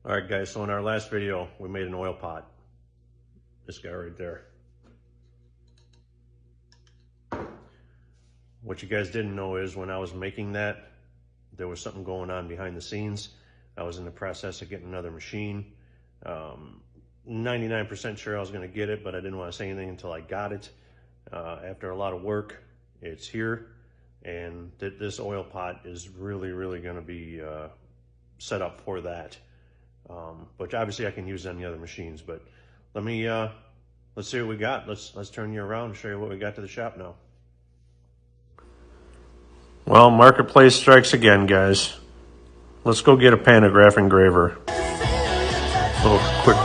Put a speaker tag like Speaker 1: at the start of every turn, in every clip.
Speaker 1: All right, guys, so in our last video, we made an oil pot. This guy right there. What you guys didn't know is when I was making that, there was something going on behind the scenes. I was in the process of getting another machine. 99% sure I was gonna get it, but I didn't want to say anything until I got it. After a lot of work, it's here. And this oil pot is really gonna be set up for that. But obviously I can use any other machines, but let's see what we got. Let's turn you around and show you what we got to the shop now. Well, marketplace strikes again, guys. Let's go get a pantograph engraver. Little quick.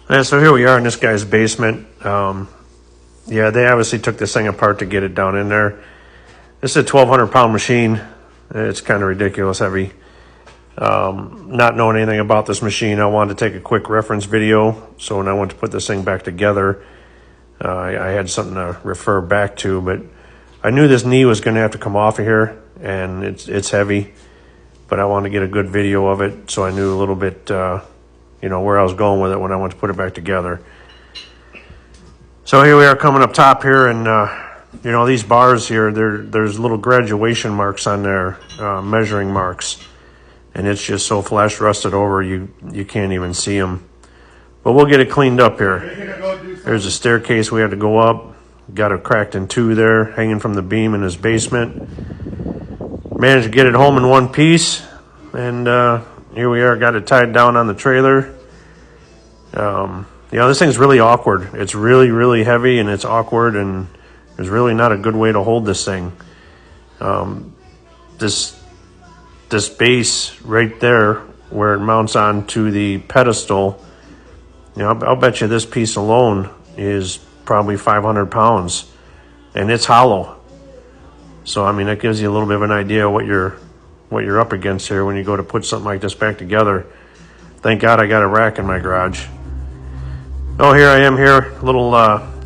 Speaker 1: Yeah, so here we are in this guy's basement. Yeah, they obviously took this thing apart to get it down in there. This is a 1,200 pound machine. It's kind of ridiculous heavy. Not knowing anything about this machine, I wanted to take a quick reference video. So when I went to put this thing back together, I had something to refer back to, but I knew this knee was going to have to come off of here, and it's heavy, but I wanted to get a good video of it, so I knew a little bit, where I was going with it when I went to put it back together. So here we are coming up top here, and these bars here, there's little graduation marks on there, measuring marks. And it's just so flash rusted over, you can't even see them. But we'll get it cleaned up here. There's a staircase we had to go up. Got it cracked in two there, hanging from the beam in his basement. Managed to get it home in one piece. And here we are, got it tied down on the trailer. This thing's really awkward. It's really heavy, and it's awkward, and there's really not a good way to hold this thing. This base right there where it mounts onto the pedestal, I'll bet you this piece alone is probably 500 pounds, and it's hollow. So I mean, that gives you a little bit of an idea of what you're up against here when you go to put something like this back together. Thank God I got a rack in my garage. Oh, here I am here, a little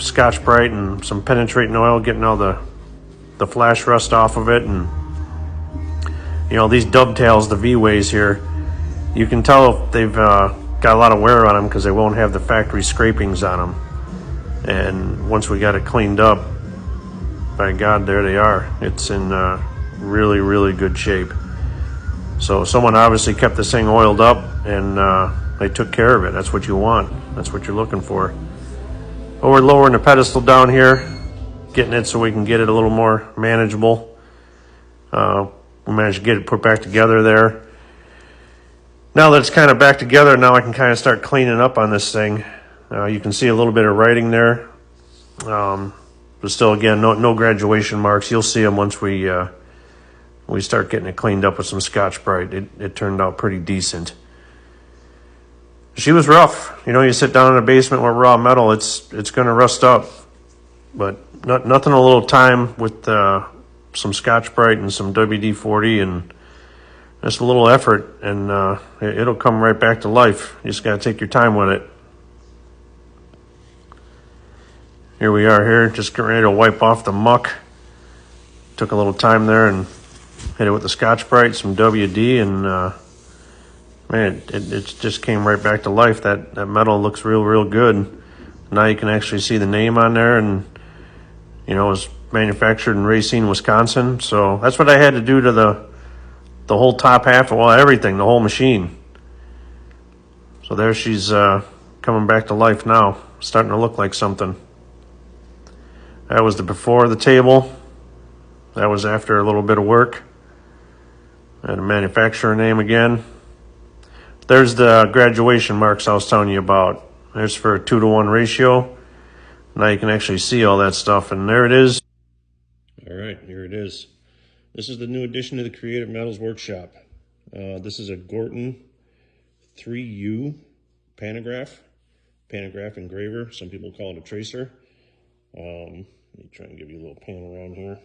Speaker 1: Scotch-Brite and some penetrating oil, getting all the flash rust off of it. And these dovetails, the V-ways here, you can tell if they've got a lot of wear on them because they won't have the factory scrapings on them. And once we got it cleaned up, by God, there they are. It's in really good shape. So someone obviously kept this thing oiled up, and they took care of it. That's what you want. That's what you're looking for. Well, we're lowering the pedestal down here, getting it so we can get it a little more manageable. We managed to get it put back together there. Now that it's kind of back together, now I can kind of start cleaning up on this thing. You can see a little bit of writing there. But still, again, no graduation marks. You'll see them once we start getting it cleaned up with some Scotch-Brite. It turned out pretty decent. She was rough. You sit down in a basement with raw metal, it's going to rust up. But nothing a little time with some Scotch-Brite and some WD-40 and just a little effort, and it'll come right back to life. You just got to take your time with it. Here we are here, just getting ready to wipe off the muck. Took a little time there and hit it with the Scotch-Brite, some WD, and man, it just came right back to life. That metal looks real good. Now you can actually see the name on there, and it was manufactured in Racine, Wisconsin. So that's what I had to do to the whole top half, everything, the whole machine. So there she's coming back to life now, starting to look like something. That was the before the table. That was after a little bit of work. And a manufacturer name again. There's the graduation marks I was telling you about. There's for a 2-to-1 ratio. Now you can actually see all that stuff, and there it is. All right, here it is. This is the new addition to the Creative Metals Workshop. This is a Gorton 3U pantograph engraver. Some people call it a tracer. Let me try and give you a little pan around here.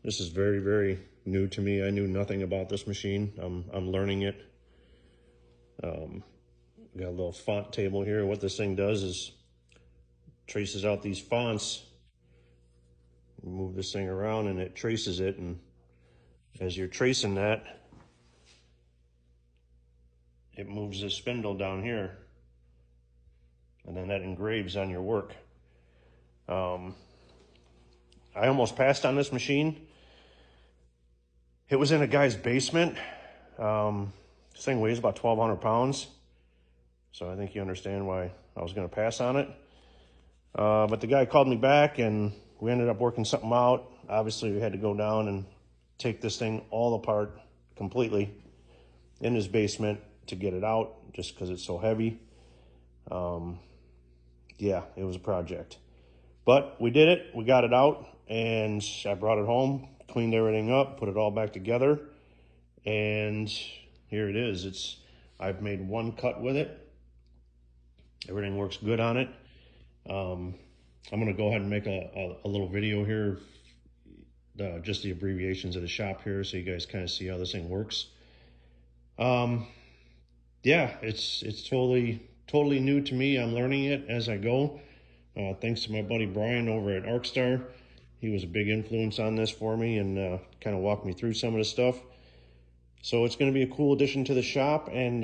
Speaker 1: This is very new to me. I knew nothing about this machine. I'm learning it. Got a little font table here. What this thing does is traces out these fonts. Move this thing around and it traces it, and as you're tracing that, it moves this spindle down here, and then that engraves on your work. I almost passed on this machine. It was in a guy's basement. This thing weighs about 1,200 pounds. So I think you understand why I was gonna pass on it. But the guy called me back and we ended up working something out. Obviously we had to go down and take this thing all apart completely in his basement to get it out, just because it's so heavy. Yeah, it was a project. But we did it, we got it out, and I brought it home, cleaned everything up, put it all back together, and here it is. I've made one cut with it. Everything works good on it. I'm gonna go ahead and make a little video here, just the abbreviations of the shop here, so you guys kind of see how this thing works. Yeah, it's totally new to me. I'm learning it as I go. Thanks to my buddy Brian over at ArcStar. He was a big influence on this for me and kind of walked me through some of the stuff. So it's going to be a cool addition to the shop, and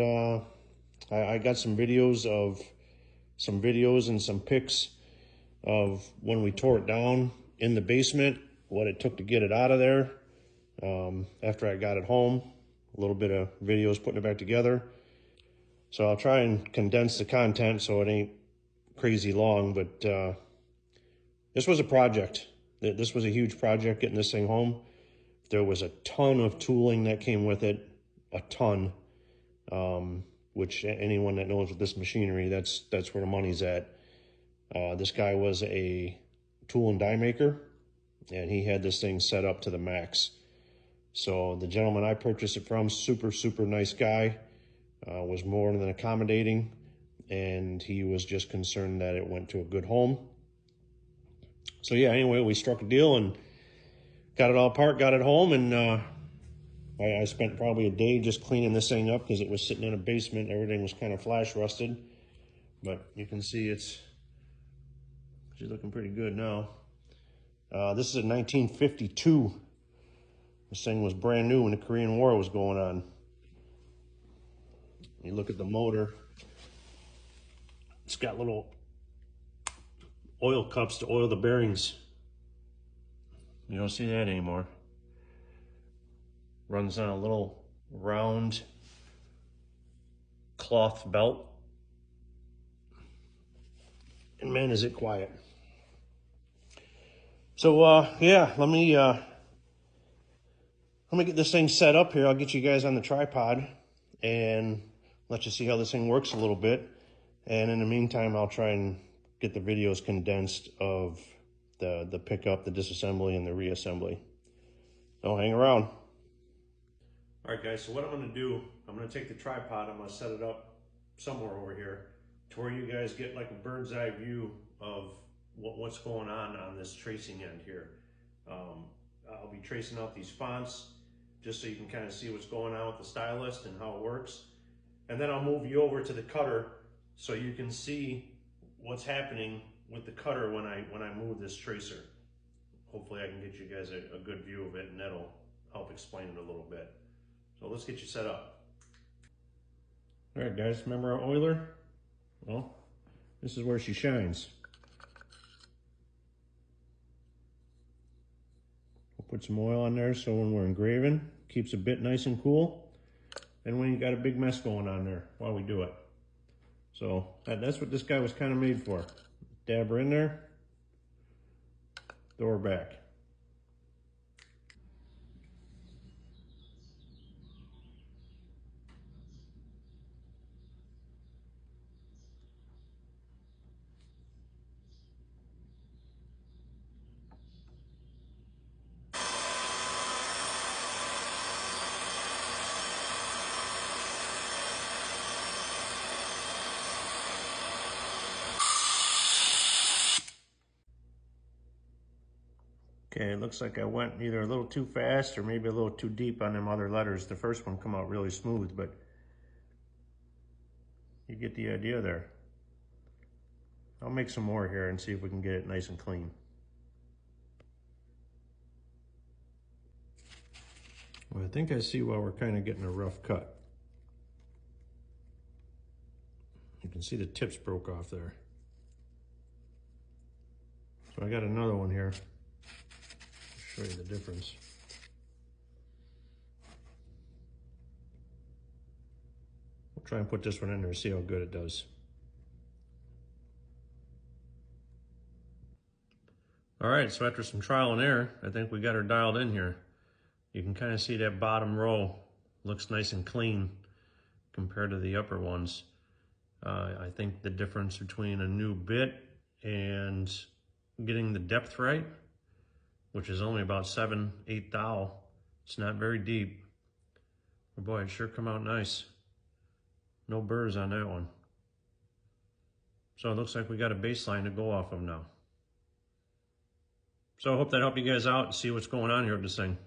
Speaker 1: I got some videos and some pics of when we tore it down in the basement, what it took to get it out of there. After I got it home, a little bit of videos putting it back together. So I'll try and condense the content so it ain't crazy long, but this was a project. This was a huge project getting this thing home. There was a ton of tooling that came with it, a ton, which anyone that knows with this machinery, that's where the money's at. This guy was a tool and die maker, and he had this thing set up to the max. So the gentleman I purchased it from, super nice guy, was more than accommodating, and he was just concerned that it went to a good home. So yeah, anyway, we struck a deal and got it all apart, got it home, and I spent probably a day just cleaning this thing up because it was sitting in a basement. Everything was kind of flash rusted, but you can see she's looking pretty good now. This is a 1952. This thing was brand new when the Korean War was going on. You look at the motor, it's got little oil cups to oil the bearings. You don't see that anymore. Runs on a little round cloth belt. And man, is it quiet. So yeah, let me get this thing set up here. I'll get you guys on the tripod and let you see how this thing works a little bit. And in the meantime, I'll try and get the videos condensed of the pickup, the disassembly, and the reassembly. So hang around. All right, guys, so what I'm gonna do, I'm gonna take the tripod, I'm gonna set it up somewhere over here to where you guys get like a bird's eye view of what's going on this tracing end here. I'll be tracing out these fonts just so you can kind of see what's going on with the stylist and how it works. And then I'll move you over to the cutter so you can see what's happening with the cutter when I move this tracer. Hopefully I can get you guys a good view of it, and that'll help explain it a little bit. So let's get you set up. All right, guys, remember our oiler? Well, this is where she shines. We'll put some oil on there so when we're engraving, keeps a bit nice and cool. And when you got a big mess going on there while we do it. So that's what this guy was kind of made for. Dab her in there, throw her back. Okay, it looks like I went either a little too fast or maybe a little too deep on them other letters. The first one come out really smooth, but you get the idea there. I'll make some more here and see if we can get it nice and clean. Well, I think I see why we're kind of getting a rough cut. You can see the tips broke off there. So I got another one here. I'll show you the difference. We'll try and put this one in there, see how good it does. All right, so after some trial and error, I think we got her dialed in here. You can kind of see that bottom row looks nice and clean compared to the upper ones. I think the difference between a new bit and getting the depth right, which is only about 7/8 thou, it's not very deep. But boy, it sure come out nice. No burrs on that one. So it looks like we got a baseline to go off of now. So I hope that helped you guys out and see what's going on here with this thing.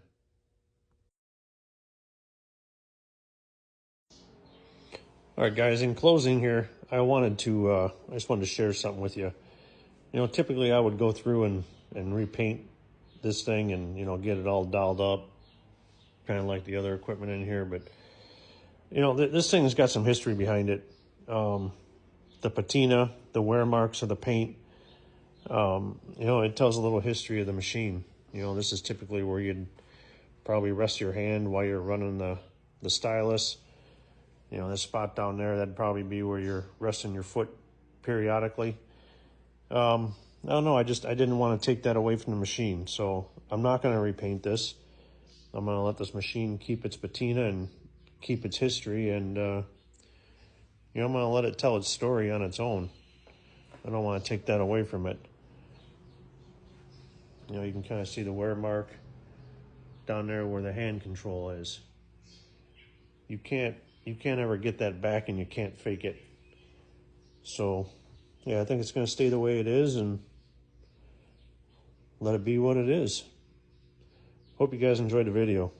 Speaker 1: All right, guys, in closing here, I just wanted to share something with you. You know, typically I would go through and repaint this thing and, you know, get it all dialed up, kind of like the other equipment in here. But, you know, this thing's got some history behind it. The patina, the wear marks of the paint, you know, it tells a little history of the machine. You know, this is typically where you'd probably rest your hand while you're running the stylus. You know, this spot down there, that'd probably be where you're resting your foot periodically. I don't know, I didn't want to take that away from the machine. So I'm not going to repaint this. I'm going to let this machine keep its patina and keep its history. And, you know, I'm going to let it tell its story on its own. I don't want to take that away from it. You know, you can kind of see the wear mark down there where the hand control is. You can't ever get that back, and you can't fake it. So, yeah, I think it's going to stay the way it is and let it be what it is. Hope you guys enjoyed the video.